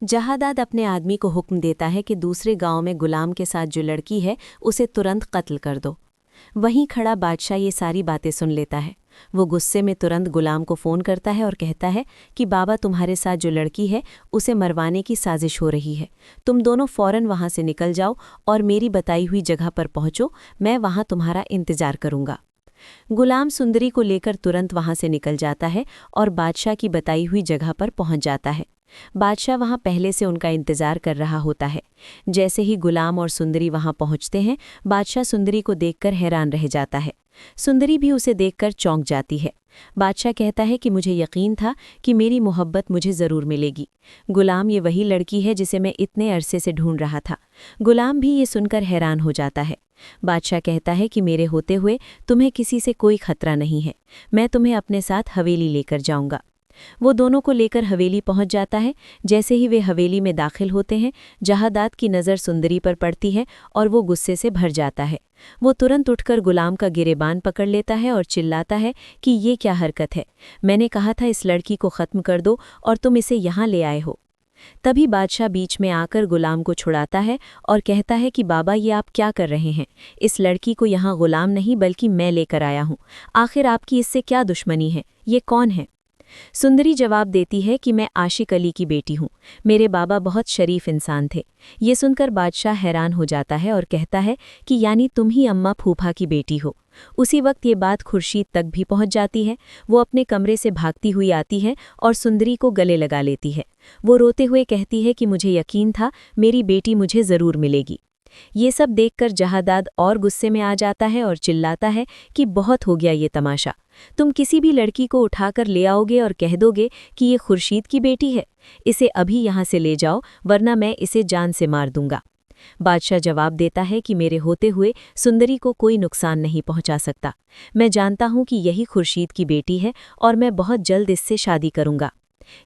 जहादाद अपने आदमी को हुक्म देता है कि दूसरे गांव में गुलाम के साथ जो लड़की है उसे तुरंत कत्ल कर दो। वहीं खड़ा बादशाह ये सारी बातें सुन लेता है। वो गुस्से में तुरंत गुलाम को फ़ोन करता है और कहता है कि बाबा, तुम्हारे साथ जो लड़की है उसे मरवाने की साजिश हो रही है। तुम दोनों फ़ौरन वहाँ से निकल जाओ और मेरी बताई हुई जगह पर पहुँचो। मैं वहाँ तुम्हारा इंतज़ार करूँगा। गुलाम सुंदरी को लेकर तुरंत वहां से निकल जाता है और बादशाह की बताई हुई जगह पर पहुंच जाता है। बादशाह वहां पहले से उनका इंतजार कर रहा होता है। जैसे ही गुलाम और सुंदरी वहां पहुंचते हैं, बादशाह सुंदरी को देखकर हैरान रह जाता है। सुंदरी भी उसे देखकर चौंक जाती है। बादशाह कहता है कि मुझे यकीन था कि मेरी मोहब्बत मुझे ज़रूर मिलेगी। गुलाम, ये वही लड़की है जिसे मैं इतने अरसे से ढूंढ रहा था। गुलाम भी ये सुनकर हैरान हो जाता है। बादशाह कहता है कि मेरे होते हुए तुम्हें किसी से कोई खतरा नहीं है। मैं तुम्हें अपने साथ हवेली लेकर जाऊंगा। वो दोनों को लेकर हवेली पहुंच जाता है। जैसे ही वे हवेली में दाखिल होते हैं, जहादाद की नज़र सुंदरी पर पड़ती है और वो गुस्से से भर जाता है। वो तुरंत उठकर गुलाम का गिरेबान पकड़ लेता है और चिल्लाता है कि ये क्या हरकत है। मैंने कहा था इस लड़की को ख़त्म कर दो और तुम इसे यहाँ ले आए हो। तभी बादशाह बीच में आकर गुलाम को छुड़ाता है और कहता है कि बाबा, ये आप क्या कर रहे हैं? इस लड़की को यहाँ गुलाम नहीं बल्कि मैं लेकर आया हूँ। आखिर आपकी इससे क्या दुश्मनी है? ये कौन है? सुंदरी जवाब देती है कि मैं आशिक अली की बेटी हूँ। मेरे बाबा बहुत शरीफ इंसान थे। ये सुनकर बादशाह हैरान हो जाता है और कहता है कि यानी तुम ही अम्मा फूफा की बेटी हो। उसी वक्त ये बात खुर्शीद तक भी पहुंच जाती है। वो अपने कमरे से भागती हुई आती है और सुंदरी को गले लगा लेती है। वो रोते हुए कहती है कि मुझे यकीन था मेरी बेटी मुझे ज़रूर मिलेगी। ये सब देखकर जहादाद और गुस्से में आ जाता है और चिल्लाता है कि बहुत हो गया ये तमाशा। तुम किसी भी लड़की को उठाकर ले आओगे और कह दोगे कि ये खुर्शीद की बेटी है। इसे अभी यहाँ से ले जाओ, वरना मैं इसे जान से मार दूंगा। बादशाह जवाब देता है कि मेरे होते हुए सुंदरी को कोई नुकसान नहीं पहुंचा सकता। मैं जानता हूं कि यही खुर्शीद की बेटी है और मैं बहुत जल्द इससे शादी करूंगा।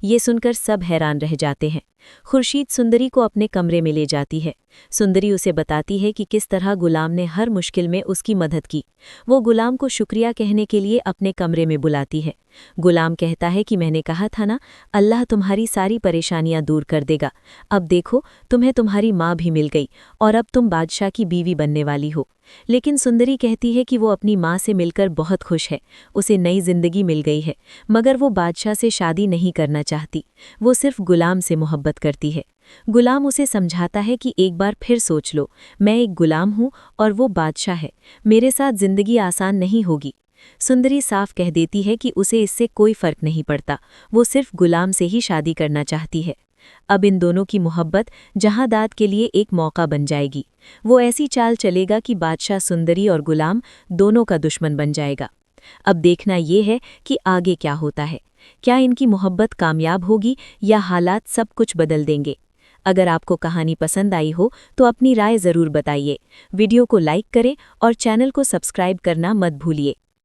ये सुनकर सब हैरान रह जाते हैं। खुर्शीद सुंदरी को अपने कमरे में ले जाती है। सुंदरी उसे बताती है कि किस तरह गुलाम ने हर मुश्किल में उसकी मदद की। वो गुलाम को शुक्रिया कहने के लिए अपने कमरे में बुलाती है। गुलाम कहता है कि मैंने कहा था ना, अल्लाह तुम्हारी सारी परेशानियां दूर कर देगा। अब देखो, तुम्हें तुम्हारी माँ भी मिल गई और अब तुम बादशाह की बीवी बनने वाली हो। लेकिन सुंदरी कहती है कि वो अपनी माँ से मिलकर बहुत खुश है। उसे नई जिंदगी मिल गई है, मगर वो बादशाह से शादी नहीं करना चाहती। वो सिर्फ गुलाम से मोहब्बत करती है। गुलाम उसे समझाता है कि एक बार फिर सोच लो, मैं एक गुलाम हूँ और वो बादशाह है। मेरे साथ जिंदगी आसान नहीं होगी। सुंदरी साफ कह देती है कि उसे इससे कोई फर्क नहीं पड़ता। वो सिर्फ गुलाम से ही शादी करना चाहती है। अब इन दोनों की मोहब्बत जहादाद के लिए एक मौका बन जाएगी। वो ऐसी चाल चलेगा कि बादशाह सुंदरी और गुलाम दोनों का दुश्मन बन जाएगा। अब देखना ये है कि आगे क्या होता है। क्या इनकी मोहब्बत कामयाब होगी या हालात सब कुछ बदल देंगे? अगर आपको कहानी पसंद आई हो तो अपनी राय ज़रूर बताइए। वीडियो को लाइक करें और चैनल को सब्सक्राइब करना मत भूलिए।